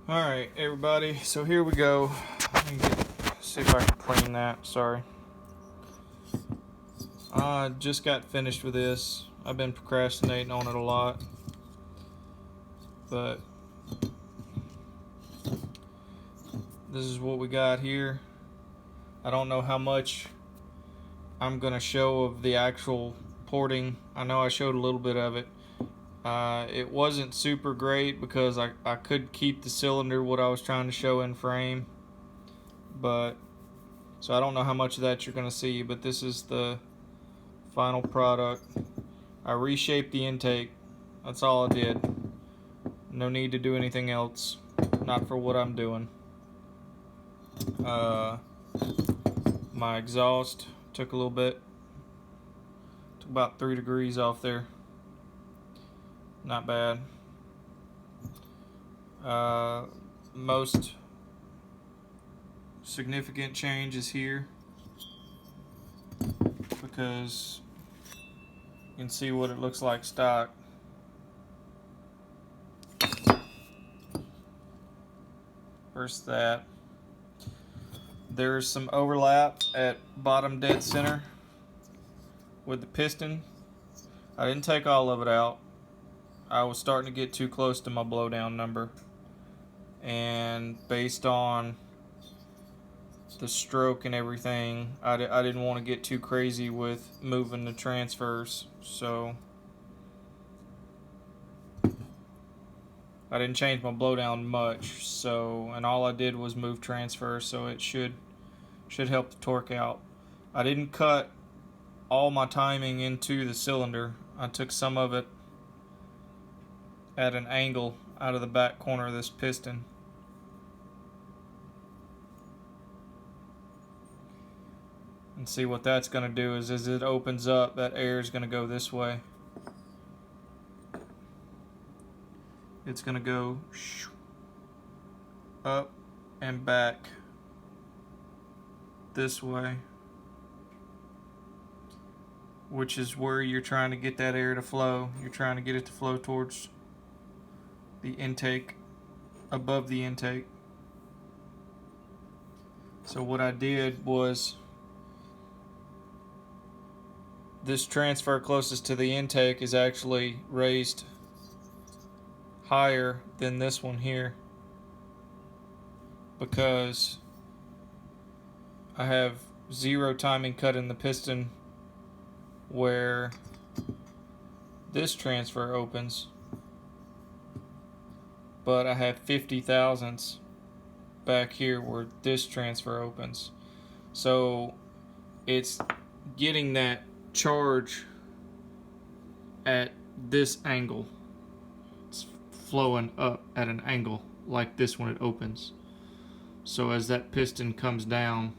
Alright, everybody, so here we go. See if I can clean that. Sorry. I just got finished with this. I've been procrastinating on it a lot. But this is what we got here. I don't know how much I'm going to show of the actual porting. I know I showed a little bit of it. It wasn't super great because I could keep the cylinder what I was trying to show in frame. But so I don't know how much of that you're going to see, but this is the final product. I reshaped the intake. That's all I did. No need to do anything else. Not for what I'm doing. My exhaust took a little bit. Took about 3 degrees off there. Not bad. Most significant change is here because you can see what it looks like stock. First that. There's some overlap at bottom dead center with the piston. I didn't take all of it out. I was starting to get too close to my blowdown number. And based on the stroke and everything, I didn't want to get too crazy with moving the transfers. So I didn't change my blowdown much. And all I did was move transfer, so it should help the torque out. I didn't cut all my timing into the cylinder. I took some of it at an angle out of the back corner of this piston. And see what that's going to do is as it opens up, that air is going to go this way. It's going to go up and back this way, which is where you're trying to get that air to flow. You're trying to get it to flow towards the intake, above the intake. So what I did was, this transfer closest to the intake is actually raised higher than this one here because I have 0 timing cut in the piston where this transfer opens, but I have 50 thousandths back here where this transfer opens. So it's getting that charge at this angle. It's flowing up at an angle like this when it opens. So as that piston comes down,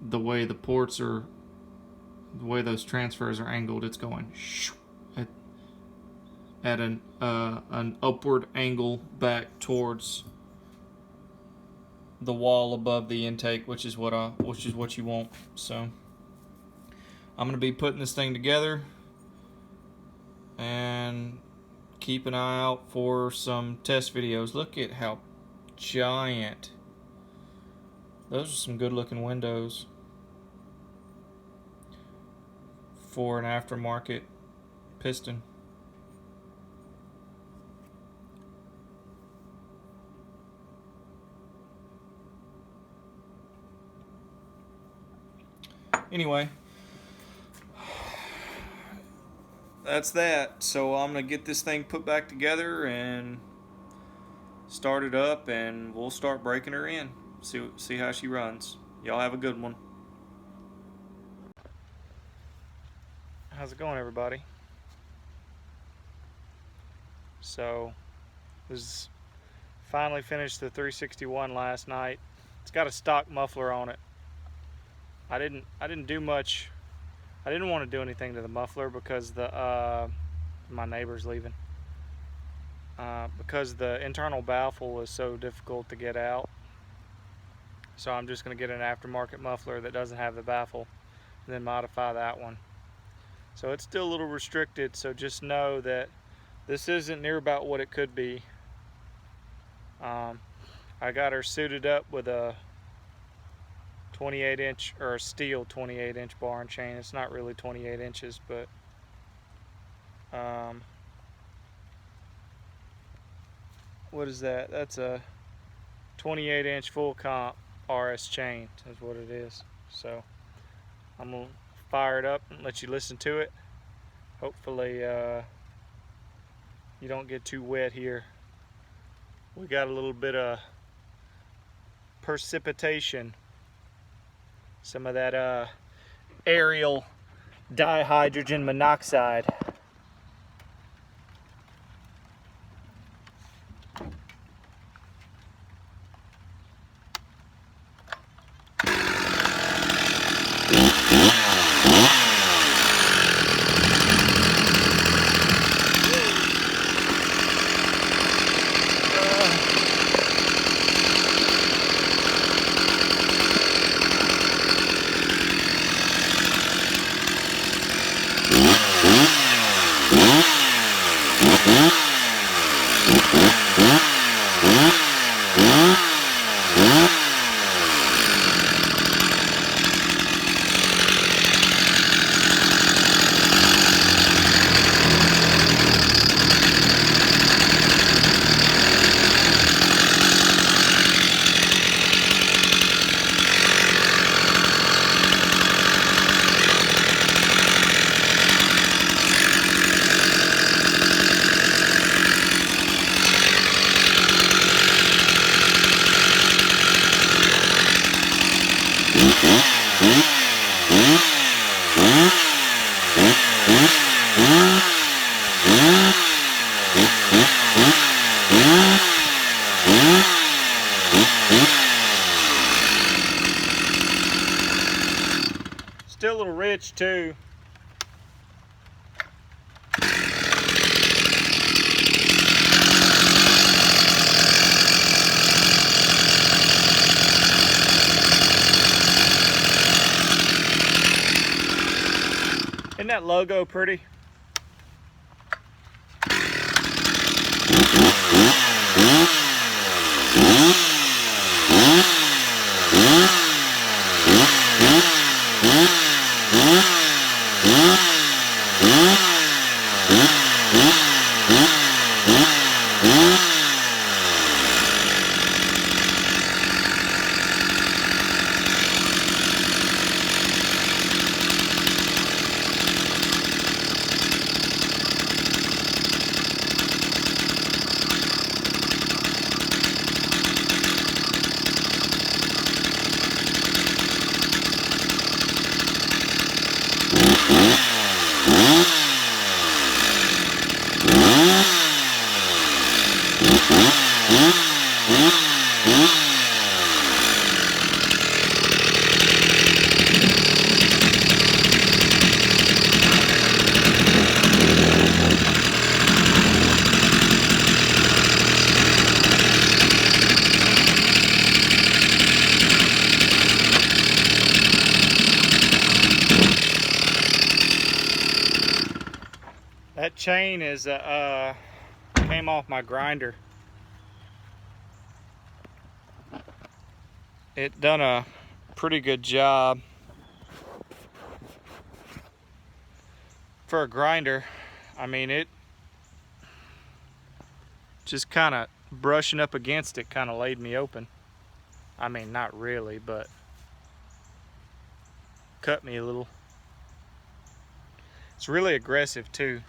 the way the ports are, the way those transfers are angled, it's going at an upward angle back towards the wall above the intake, which is what you want. So I'm going to be putting this thing together and keep an eye out for some test videos. Look at how giant. Those are some good looking windows for an aftermarket piston. Anyway, that's that. So I'm going to get this thing put back together and start it up, and we'll start breaking her in. See how she runs. Y'all have a good one. How's it going, everybody? So, was finally finished the 361 last night. It's got a stock muffler on it. I didn't do much. I didn't want to do anything to the muffler because my neighbor's leaving. Because the internal baffle is so difficult to get out. So I'm just going to get an aftermarket muffler that doesn't have the baffle and then modify that one. So it's still a little restricted, so just know that this isn't near about what it could be. I got her suited up with a 28-inch or a steel 28-inch bar and chain. It's not really 28 inches, but what is that? That's a 28-inch full comp RS chain is what it is. So I'm gonna fire it up and let you listen to it. Hopefully you don't get too wet here. We got a little bit of precipitation, some of that aerial dihydrogen monoxide. Still a little rich too. Isn't that logo pretty? That chain is came off my grinder. It done a pretty good job for a grinder. I mean, it just kind of brushing up against it kind of laid me open. I mean, not really, but cut me a little. It's really aggressive too.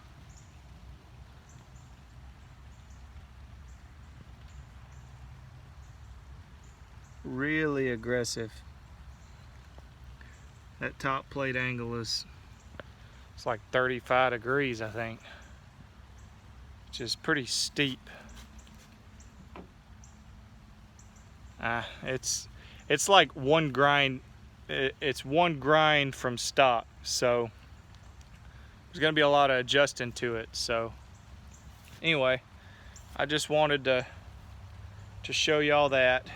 Really aggressive. That top plate angle is, it's like 35 degrees, I think, which is pretty steep. It's like one grind. It's one grind from stock, so there's gonna be a lot of adjusting to it. So anyway, I just wanted to show y'all that.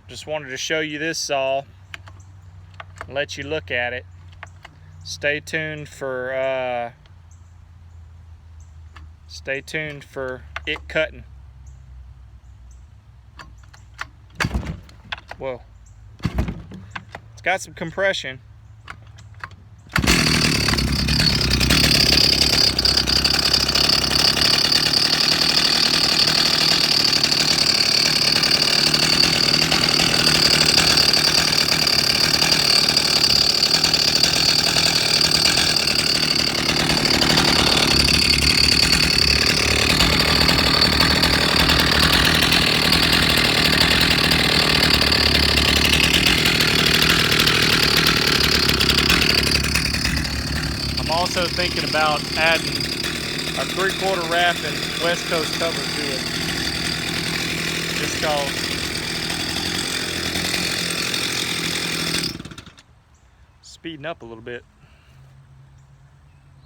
Just wanted to show you this saw, let you look at it. Stay tuned for Stay tuned for it cutting. Whoa. It's got some compression. I'm also thinking about adding a 3/4 wrap and West Coast cover to it. Just cause speeding up a little bit.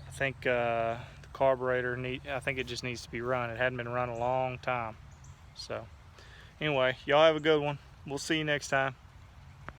I think the carburetor I think it just needs to be run. It hadn't been run a long time. So anyway, y'all have a good one. We'll see you next time.